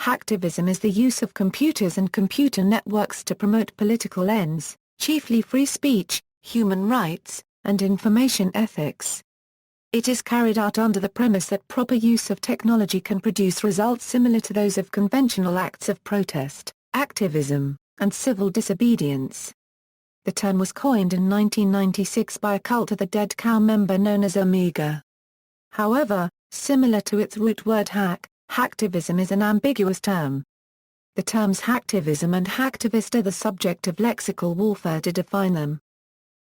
Hacktivism is the use of computers and computer networks to promote political ends, chiefly free speech, human rights, and information ethics. It is carried out under the premise that proper use of technology can produce results similar to those of conventional acts of protest, activism, and civil disobedience. The term was coined in 1996 by a Cult of the Dead Cow member known as Omega. However, similar to its root word hack, hacktivism is an ambiguous term. The terms hacktivism and hacktivist are the subject of lexical warfare to define them.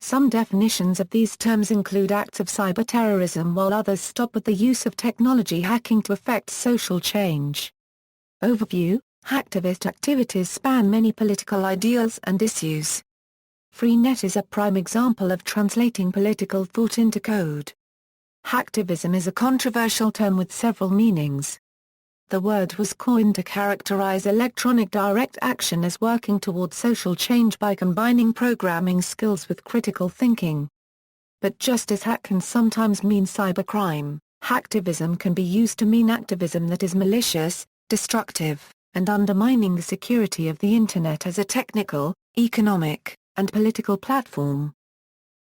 Some definitions of these terms include acts of cyberterrorism, while others stop with the use of technology hacking to effect social change. Overview: hacktivist activities span many political ideals and issues. Freenet is a prime example of translating political thought into code. Hacktivism is a controversial term with several meanings. The word was coined to characterize electronic direct action as working toward social change by combining programming skills with critical thinking. But just as hack can sometimes mean cybercrime, hacktivism can be used to mean activism that is malicious, destructive, and undermining the security of the Internet as a technical, economic, and political platform.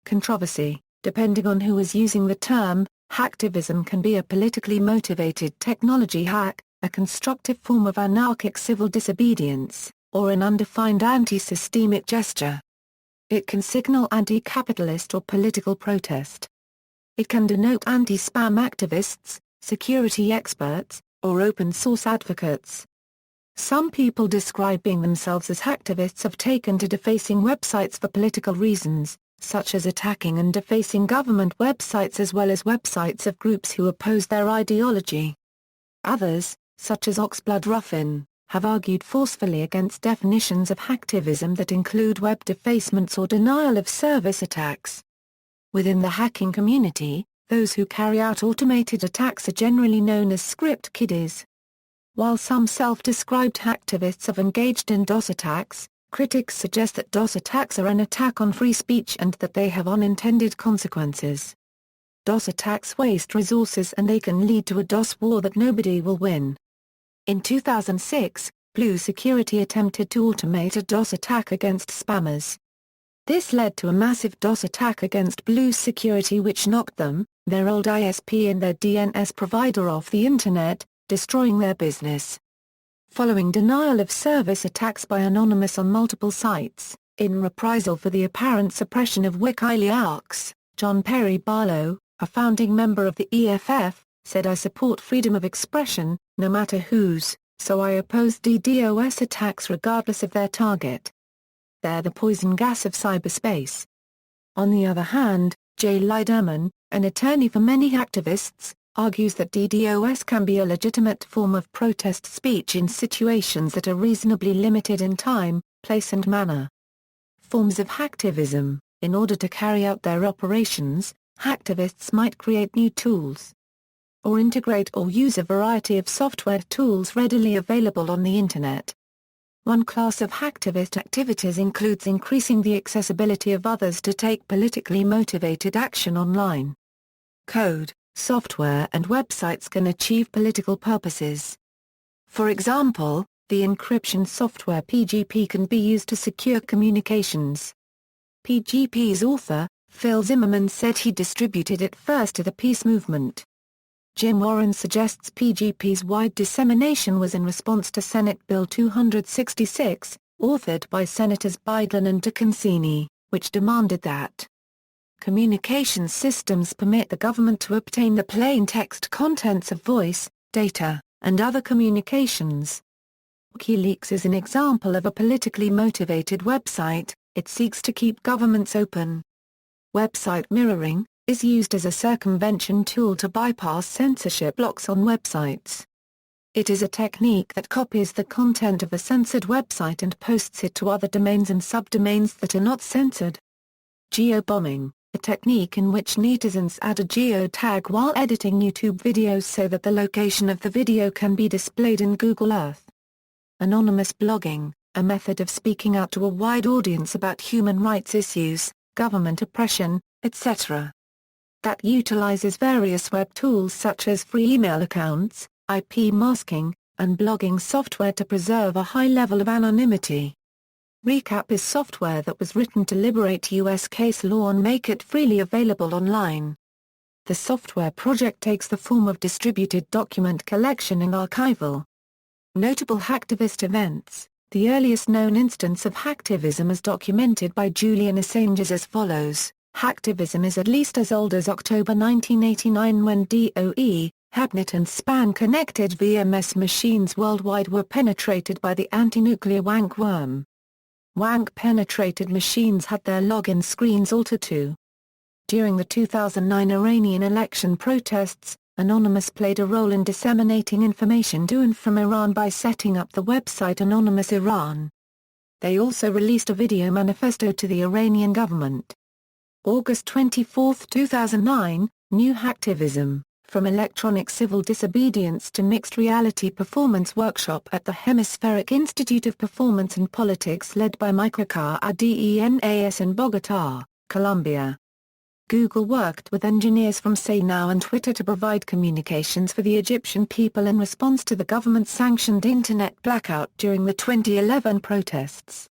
Controversy: depending on who is using the term, hacktivism can be a politically motivated technology hack, a constructive form of anarchic civil disobedience, or an undefined anti-systemic gesture. It can signal anti-capitalist or political protest. It can denote anti-spam activists, security experts, or open-source advocates. Some people describing themselves as hacktivists have taken to defacing websites for political reasons, such as attacking and defacing government websites as well as websites of groups who oppose their ideology. Others, such as Oxblood Ruffin, have argued forcefully against definitions of hacktivism that include web defacements or denial-of-service attacks. Within the hacking community, those who carry out automated attacks are generally known as script kiddies. While some self-described hacktivists have engaged in DOS attacks, critics suggest that DOS attacks are an attack on free speech and that they have unintended consequences. DOS attacks waste resources and they can lead to a DOS war that nobody will win. In 2006, Blue Security attempted to automate a DOS attack against spammers. This led to a massive DOS attack against Blue Security which knocked them, their old ISP and their DNS provider off the Internet, destroying their business. Following denial-of-service attacks by Anonymous on multiple sites, in reprisal for the apparent suppression of Wikileaks, John Perry Barlow, a founding member of the EFF, said I support freedom of expression, no matter whose, so I oppose DDoS attacks regardless of their target. They're the poison gas of cyberspace. On the other hand, Jay Leiderman, an attorney for many activists, argues that DDoS can be a legitimate form of protest speech in situations that are reasonably limited in time, place and manner. Forms of hacktivism: in order to carry out their operations, hacktivists might create new tools, or integrate or use a variety of software tools readily available on the Internet. One class of hacktivist activities includes increasing the accessibility of others to take politically motivated action online. Code, software and websites can achieve political purposes. For example, the encryption software PGP can be used to secure communications. PGP's author, Phil Zimmermann, said he distributed it first to the peace movement. Jim Warren suggests PGP's wide dissemination was in response to Senate Bill 266, authored by Senators Biden and DeConcini, which demanded that communications systems permit the government to obtain the plain text contents of voice, data, and other communications. WikiLeaks is an example of a politically motivated website. It seeks to keep governments open. Website mirroring is used as a circumvention tool to bypass censorship blocks on websites. It is a technique that copies the content of a censored website and posts it to other domains and subdomains that are not censored. Geobombing, a technique in which netizens add a geotag while editing YouTube videos so that the location of the video can be displayed in Google Earth. Anonymous blogging, a method of speaking out to a wide audience about human rights issues, government oppression, etc. that utilizes various web tools such as free email accounts, IP masking, and blogging software to preserve a high level of anonymity. Recap is software that was written to liberate U.S. case law and make it freely available online. The software project takes the form of distributed document collection and archival. Notable hacktivist events. The earliest known instance of hacktivism as documented by Julian Assange is as follows. Hacktivism is at least as old as October 1989 when DOE, Habnet and span-connected VMS machines worldwide were penetrated by the anti-nuclear wank worm. Wank-penetrated machines had their login screens altered too. During the 2009 Iranian election protests, Anonymous played a role in disseminating information to and from Iran by setting up the website Anonymous Iran. They also released a video manifesto to the Iranian government. August 24, 2009, New Hacktivism, From Electronic Civil Disobedience to Mixed Reality Performance Workshop at the Hemispheric Institute of Performance and Politics led by Microcar Adenas in Bogotá, Colombia. Google worked with engineers from Say Now and Twitter to provide communications for the Egyptian people in response to the government-sanctioned Internet blackout during the 2011 protests.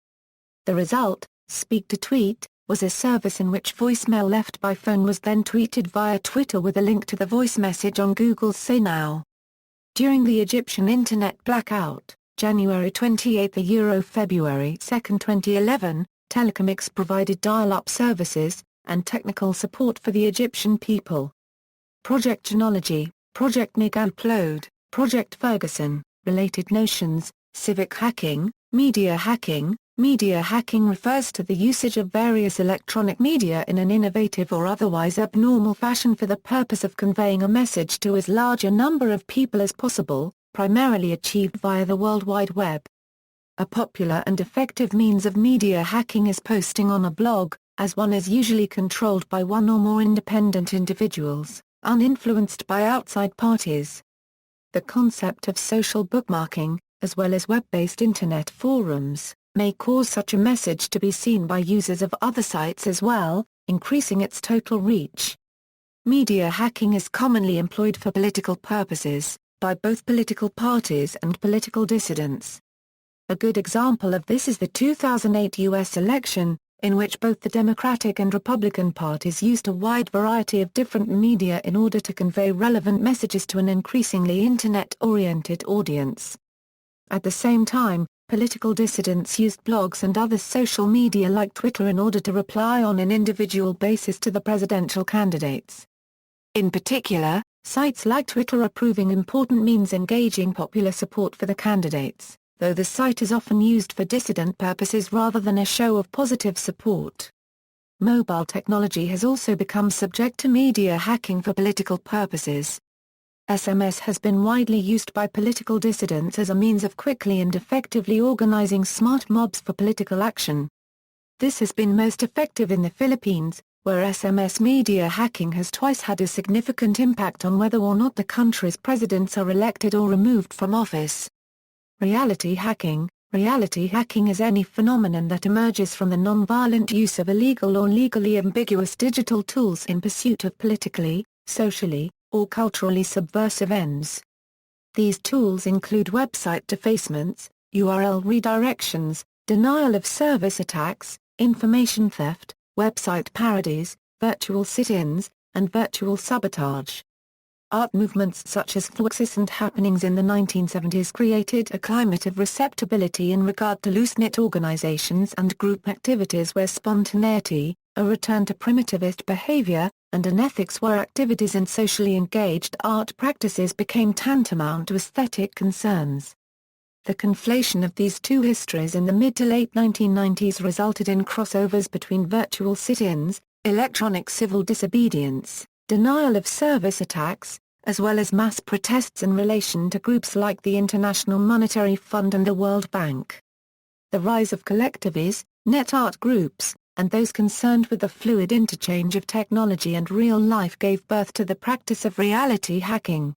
The result, Speak to Tweet, was a service in which voicemail left by phone was then tweeted via Twitter with a link to the voice message on Google's Say Now. During the Egyptian Internet blackout, January 28 February 2, 2011, Telecomix provided dial-up services and technical support for the Egyptian people. Project Genealogy, Project Nig Upload, Project Ferguson, Related Notions, Civic Hacking, Media Hacking. Media hacking refers to the usage of various electronic media in an innovative or otherwise abnormal fashion for the purpose of conveying a message to as large a number of people as possible, primarily achieved via the World Wide Web. A popular and effective means of media hacking is posting on a blog, as one is usually controlled by one or more independent individuals, uninfluenced by outside parties. The concept of social bookmarking, as well as web-based Internet forums, may cause such a message to be seen by users of other sites as well, increasing its total reach. Media hacking is commonly employed for political purposes, by both political parties and political dissidents. A good example of this is the 2008 U.S. election, in which both the Democratic and Republican parties used a wide variety of different media in order to convey relevant messages to an increasingly Internet-oriented audience. At the same time, political dissidents used blogs and other social media like Twitter in order to reply on an individual basis to the presidential candidates. In particular, sites like Twitter are proving important means engaging popular support for the candidates, though the site is often used for dissident purposes rather than a show of positive support. Mobile technology has also become subject to media hacking for political purposes. SMS has been widely used by political dissidents as a means of quickly and effectively organizing smart mobs for political action. This has been most effective in the Philippines, where SMS media hacking has twice had a significant impact on whether or not the country's presidents are elected or removed from office. Reality hacking. Reality hacking is any phenomenon that emerges from the non-violent use of illegal or legally ambiguous digital tools in pursuit of politically, socially, or culturally subversive ends. These tools include website defacements, URL redirections, denial of service attacks, information theft, website parodies, virtual sit-ins, and virtual sabotage. Art movements such as Fluxus and happenings in the 1970s created a climate of receptibility in regard to loose-knit organizations and group activities where spontaneity, a return to primitivist behavior, and an ethics where activities and socially engaged art practices became tantamount to aesthetic concerns. The conflation of these two histories in the mid to late 1990s resulted in crossovers between virtual sit-ins, electronic civil disobedience, denial of service attacks, as well as mass protests in relation to groups like the International Monetary Fund and the World Bank. The rise of collectives, net art groups, and those concerned with the fluid interchange of technology and real life gave birth to the practice of reality hacking.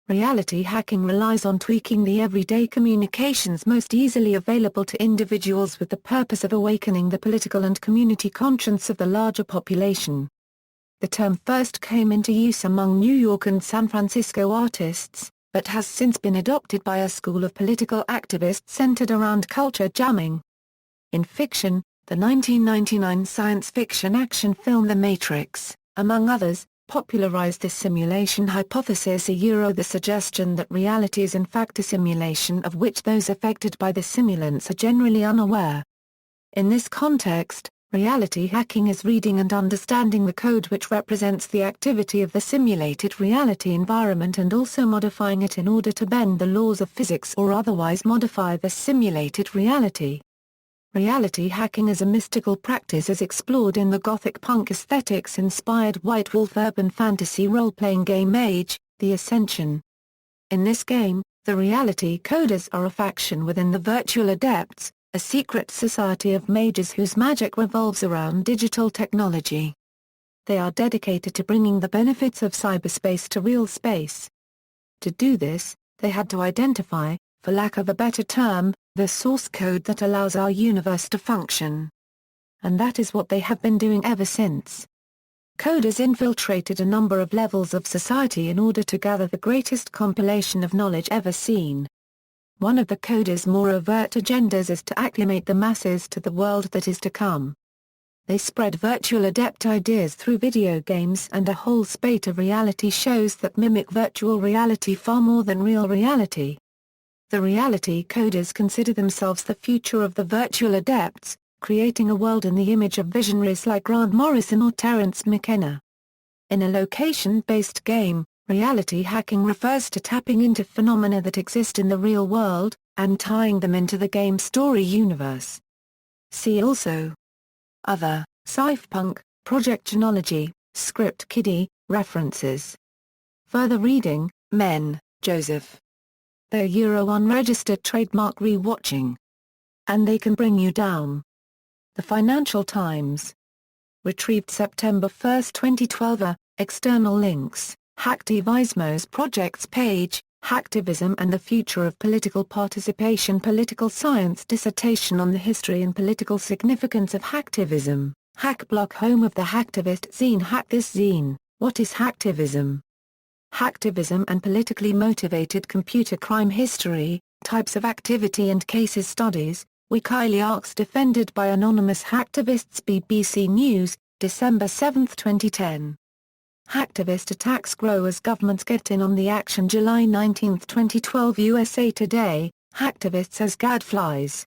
Reality hacking relies on tweaking the everyday communications most easily available to individuals with the purpose of awakening the political and community conscience of the larger population. The term first came into use among New York and San Francisco artists, but has since been adopted by a school of political activists centered around culture jamming. In fiction, the 1999 science fiction action film The Matrix, among others, popularized the simulation hypothesis, the suggestion that reality is in fact a simulation of which those affected by the simulants are generally unaware. In this context, reality hacking is reading and understanding the code which represents the activity of the simulated reality environment and also modifying it in order to bend the laws of physics or otherwise modify the simulated reality. Reality hacking is a mystical practice as explored in the gothic punk aesthetics-inspired White Wolf urban fantasy role-playing game Age, The Ascension. In this game, the reality coders are a faction within the Virtual Adepts, a secret society of mages whose magic revolves around digital technology. They are dedicated to bringing the benefits of cyberspace to real space. To do this, they had to identify, for lack of a better term, the source code that allows our universe to function. And that is what they have been doing ever since. Coders infiltrated a number of levels of society in order to gather the greatest compilation of knowledge ever seen. One of the coders' more overt agendas is to acclimate the masses to the world that is to come. They spread virtual adept ideas through video games and a whole spate of reality shows that mimic virtual reality far more than real reality. The reality coders consider themselves the future of the virtual adepts, creating a world in the image of visionaries like Grant Morrison or Terence McKenna. In a location-based game, reality hacking refers to tapping into phenomena that exist in the real world, and tying them into the game story universe. See also: Other, Cypherpunk, Project Genealogy, Script Kiddie, References. Further reading: Men, Joseph. The Unregistered Trademark Rewatching. And They Can Bring You Down. The Financial Times. Retrieved September 1, 2012. External links: Hacktivism's projects page, Hacktivism and the Future of Political Participation, Political Science dissertation on the history and political significance of hacktivism, Hackblock, home of the hacktivist zine Hack This Zine, What is Hacktivism? Hacktivism and Politically Motivated Computer Crime History, Types of Activity and Cases Studies, WikiLeaks defended by anonymous hacktivists, BBC News, December 7, 2010. Hacktivist attacks grow as governments get in on the action, July 19, 2012. USA Today, hacktivists as gadflies.